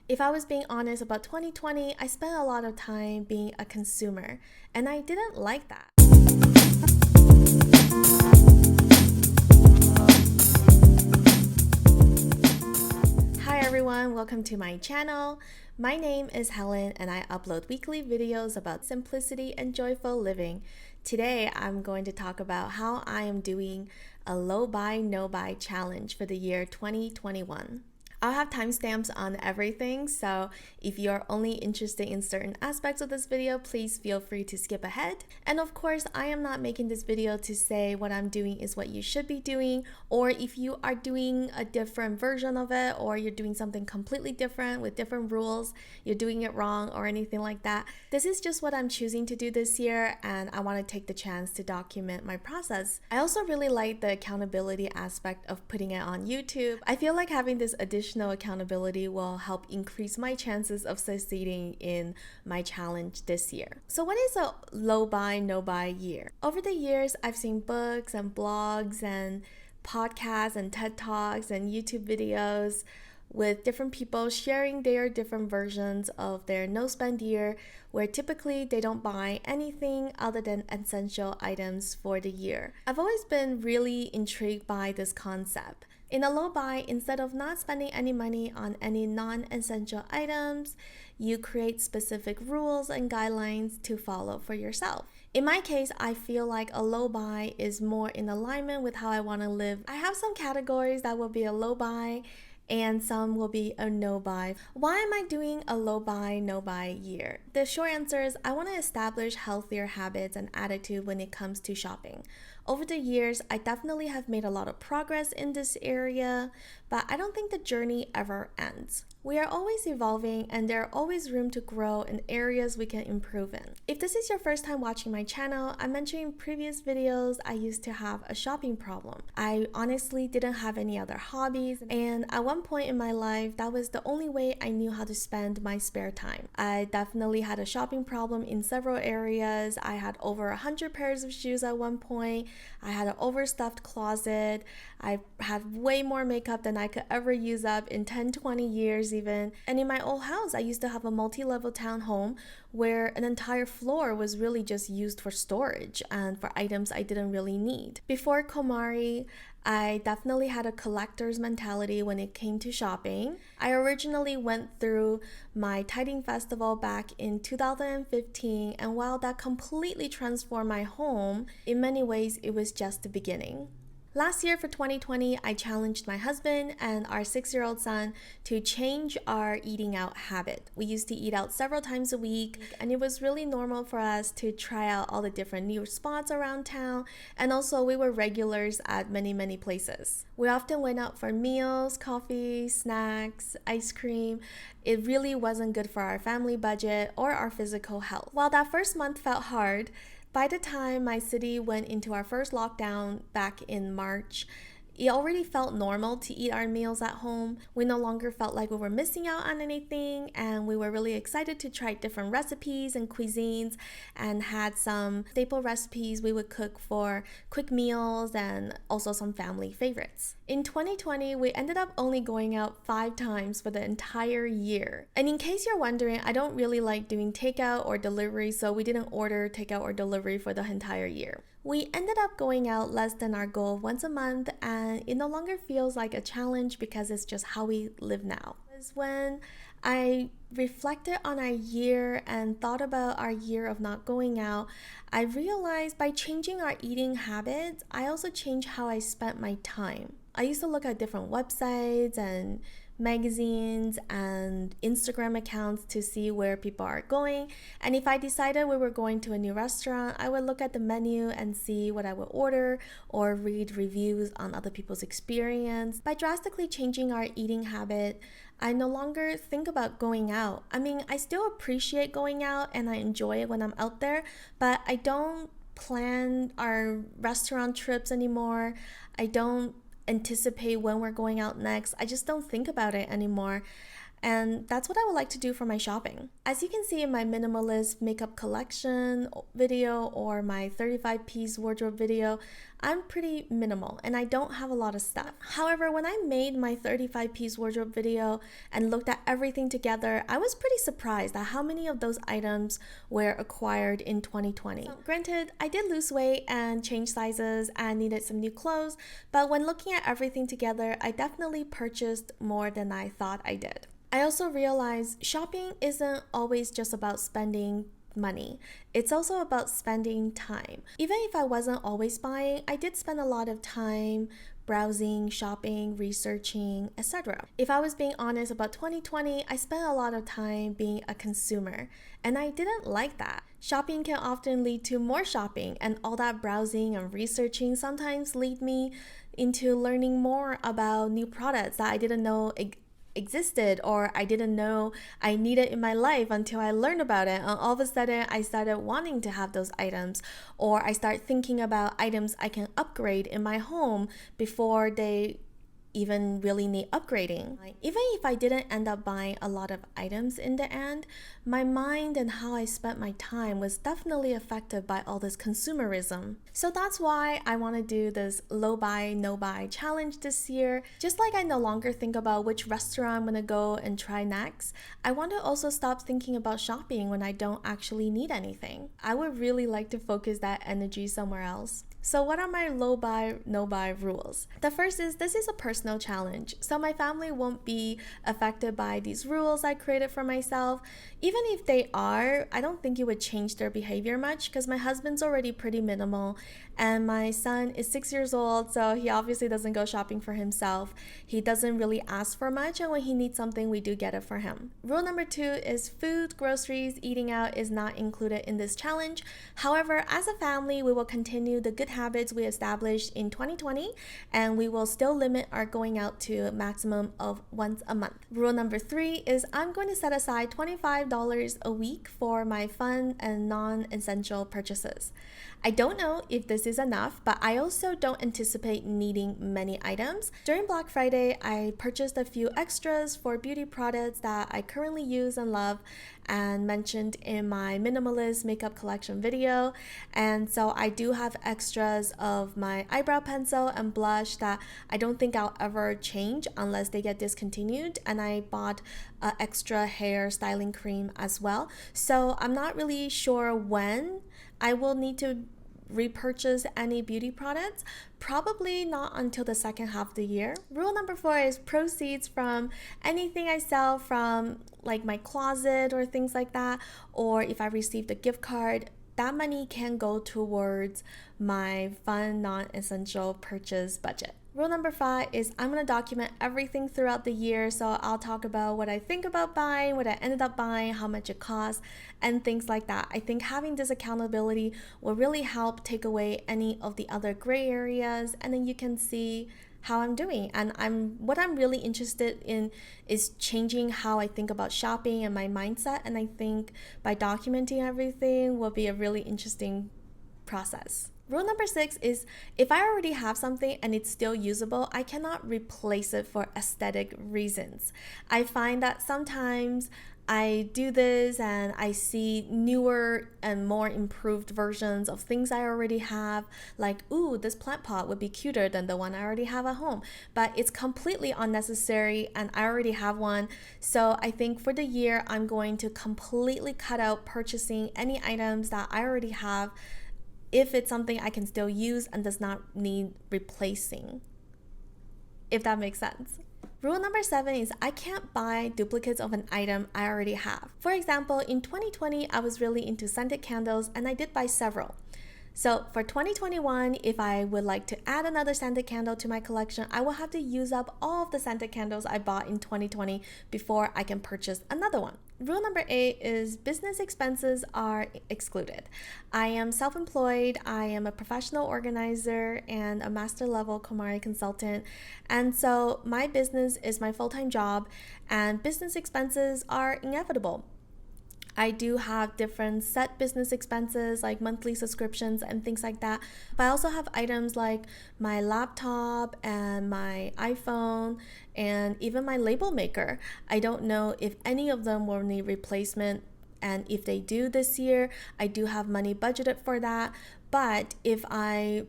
If I was being honest about 2020, I spent a lot of time being a consumer, and I didn't like that. Hi everyone, welcome to my channel. My name is Helen and I upload weekly videos about simplicity and joyful living. Today I'm going to talk about how I am doing a low buy, no buy challenge for the year 2021. I'll have timestamps on everything, so if you're only interested in certain aspects of this video, please feel free to skip ahead. And of course, I am not making this video to say what I'm doing is what you should be doing, or if you are doing a different version of it, or you're doing something completely different with different rules, you're doing it wrong or anything like that. This is just what I'm choosing to do this year, and I want to take the chance to document my process. I also really like the accountability aspect of putting it on YouTube. I feel like having this additional accountability will help increase my chances of succeeding in my challenge this year. So what is a low buy, no buy year? Over the years, I've seen books and blogs and podcasts and TED Talks and YouTube videos with different people sharing their different versions of their no spend year, where typically they don't buy anything other than essential items for the year. I've always been really intrigued by this concept. In a low buy, instead of not spending any money on any non-essential items, you create specific rules and guidelines to follow for yourself. In my case, I feel like a low buy is more in alignment with how I want to live. I have some categories that will be a low buy and some will be a no buy. Why am I doing a low buy, no buy year? The short answer is I want to establish healthier habits and attitude when it comes to shopping. Over the years, I definitely have made a lot of progress in this area, but I don't think the journey ever ends. We are always evolving and there are always room to grow in areas we can improve in. If this is your first time watching my channel, I mentioned in previous videos I used to have a shopping problem. I honestly didn't have any other hobbies, and at one point in my life, that was the only way I knew how to spend my spare time. I definitely had a shopping problem in several areas. I had over 100 pairs of shoes at one point. I had an overstuffed closet. I had way more makeup than I could ever use up in 10-20 years even. And in my old house, I used to have a multi-level townhome where an entire floor was really just used for storage and for items I didn't really need. Before KonMari, I definitely had a collector's mentality when it came to shopping. I originally went through my Tidying Festival back in 2015, and while that completely transformed my home, in many ways it was just the beginning. Last year for 2020, I challenged my husband and our 6-year-old son to change our eating out habit. We used to eat out several times a week, and it was really normal for us to try out all the different new spots around town, and also we were regulars at many places. We often went out for meals, coffee, snacks, ice cream. It really wasn't good for our family budget or our physical health. While that first month felt hard, by the time my city went into our first lockdown back in March, it already felt normal to eat our meals at home. We no longer felt like we were missing out on anything, and we were really excited to try different recipes and cuisines and had some staple recipes we would cook for quick meals and also some family favorites. In 2020, we ended up only going out 5 times for the entire year. And in case you're wondering, I don't really like doing takeout or delivery, so we didn't order takeout or delivery for the entire year. We ended up going out less than our goal once a month, and it no longer feels like a challenge because it's just how we live now. When I reflected on our year and thought about our year of not going out, I realized by changing our eating habits, I also changed how I spent my time. I used to look at different websites and magazines and Instagram accounts to see where people are going, and if I decided we were going to a new restaurant, I would look at the menu and see what I would order or read reviews on other people's experience. By drastically changing our eating habit, I no longer think about going out. I mean, I still appreciate going out and I enjoy it when I'm out there, but I don't plan our restaurant trips anymore. I don't anticipate when we're going out next. I just don't think about it anymore. And that's what I would like to do for my shopping. As you can see in my minimalist makeup collection video or my 35-piece wardrobe video, I'm pretty minimal and I don't have a lot of stuff. However, when I made my 35-piece wardrobe video and looked at everything together, I was pretty surprised at how many of those items were acquired in 2020. So, granted, I did lose weight and change sizes and needed some new clothes, but when looking at everything together, I definitely purchased more than I thought I did. I also realized shopping isn't always just about spending money. It's also about spending time. Even if I wasn't always buying, I did spend a lot of time browsing, shopping, researching, etc. If I was being honest about 2020, I spent a lot of time being a consumer, and I didn't like that. Shopping can often lead to more shopping, and all that browsing and researching sometimes lead me into learning more about new products that I didn't know existed or I didn't know I needed in my life until I learned about it. And all of a sudden I started wanting to have those items, or I start thinking about items I can upgrade in my home before they even really need upgrading. Even if I didn't end up buying a lot of items in the end, my mind and how I spent my time was definitely affected by all this consumerism. So that's why I want to do this low buy, no buy challenge this year. Just like I no longer think about which restaurant I'm going to go and try next, I want to also stop thinking about shopping when I don't actually need anything. I would really like to focus that energy somewhere else. So what are my low buy, no buy rules? The first is this is a personal challenge, so my family won't be affected by these rules I created for myself. Even if they are, I don't think it would change their behavior much because my husband's already pretty minimal and my son is 6 years old, so he obviously doesn't go shopping for himself. He doesn't really ask for much, and when he needs something, we do get it for him. Rule number 2 is food, groceries, eating out is not included in this challenge. However, as a family, we will continue the good habits we established in 2020, and we will still limit our going out to a maximum of once a month. Rule number 3 is I'm going to set aside $25 a week for my fun and non-essential purchases. I don't know if this is enough, but I also don't anticipate needing many items. During Black Friday, I purchased a few extras for beauty products that I currently use and love and mentioned in my minimalist makeup collection video. And so I do have extras of my eyebrow pencil and blush that I don't think I'll ever change unless they get discontinued. And I bought an extra hair styling cream as well. So I'm not really sure when I will need to repurchase any beauty products, probably not until the second half of the year. Rule number 4 is proceeds from anything I sell from like my closet or things like that, or if I received a gift card, that money can go towards my fun non-essential purchase budget. Rule number 5 is I'm going to document everything throughout the year. So I'll talk about what I think about buying, what I ended up buying, how much it costs, and things like that. I think having this accountability will really help take away any of the other gray areas, and then you can see how I'm doing. And what I'm really interested in is changing how I think about shopping and my mindset. And I think by documenting everything will be a really interesting process. Rule number 6 is if I already have something and it's still usable, I cannot replace it for aesthetic reasons. I find that sometimes I do this and I see newer and more improved versions of things I already have, like, ooh, this plant pot would be cuter than the one I already have at home, but it's completely unnecessary and I already have one. So I think for the year, I'm going to completely cut out purchasing any items that I already have if it's something I can still use and does not need replacing, if that makes sense. Rule number 7 is I can't buy duplicates of an item I already have. For example, in 2020, I was really into scented candles and I did buy several. So for 2021, if I would like to add another scented candle to my collection, I will have to use up all of the scented candles I bought in 2020 before I can purchase another one. Rule number 8 is business expenses are excluded. I am self-employed, I am a professional organizer and a master level KonMari consultant. And so my business is my full-time job and business expenses are inevitable. I do have different set business expenses like monthly subscriptions and things like that. But I also have items like my laptop and my iPhone and even my label maker. I don't know if any of them will need replacement. And if they do this year, I do have money budgeted for that. But if I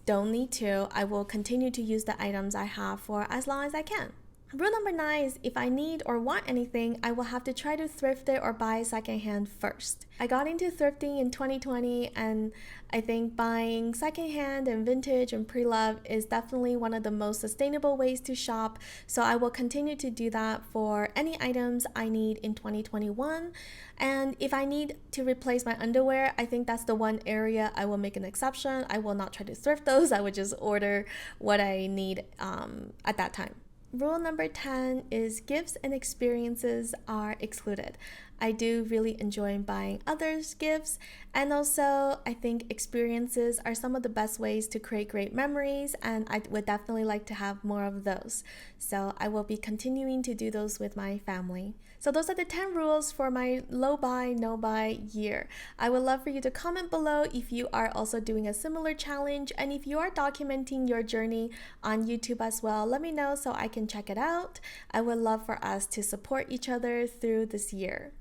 don't need to, I will continue to use the items I have for as long as I can. Rule number 9 is if I need or want anything, I will have to try to thrift it or buy secondhand first. I got into thrifting in 2020, and I think buying secondhand and vintage and pre-loved is definitely one of the most sustainable ways to shop. So I will continue to do that for any items I need in 2021. And if I need to replace my underwear, I think that's the one area I will make an exception. I will not try to thrift those. I would just order what I need at that time. Rule number 10 is gifts and experiences are excluded. I do really enjoy buying others gifts, and also I think experiences are some of the best ways to create great memories, and I would definitely like to have more of those. So I will be continuing to do those with my family. So those are the 10 rules for my low buy, no buy year. I would love for you to comment below if you are also doing a similar challenge, and if you are documenting your journey on YouTube as well, let me know so I can check it out. I would love for us to support each other through this year.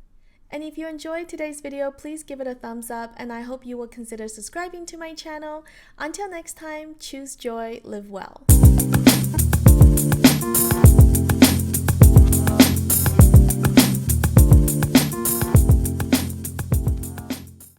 And if you enjoyed today's video, please give it a thumbs up, and I hope you will consider subscribing to my channel. Until next time, choose joy, live well.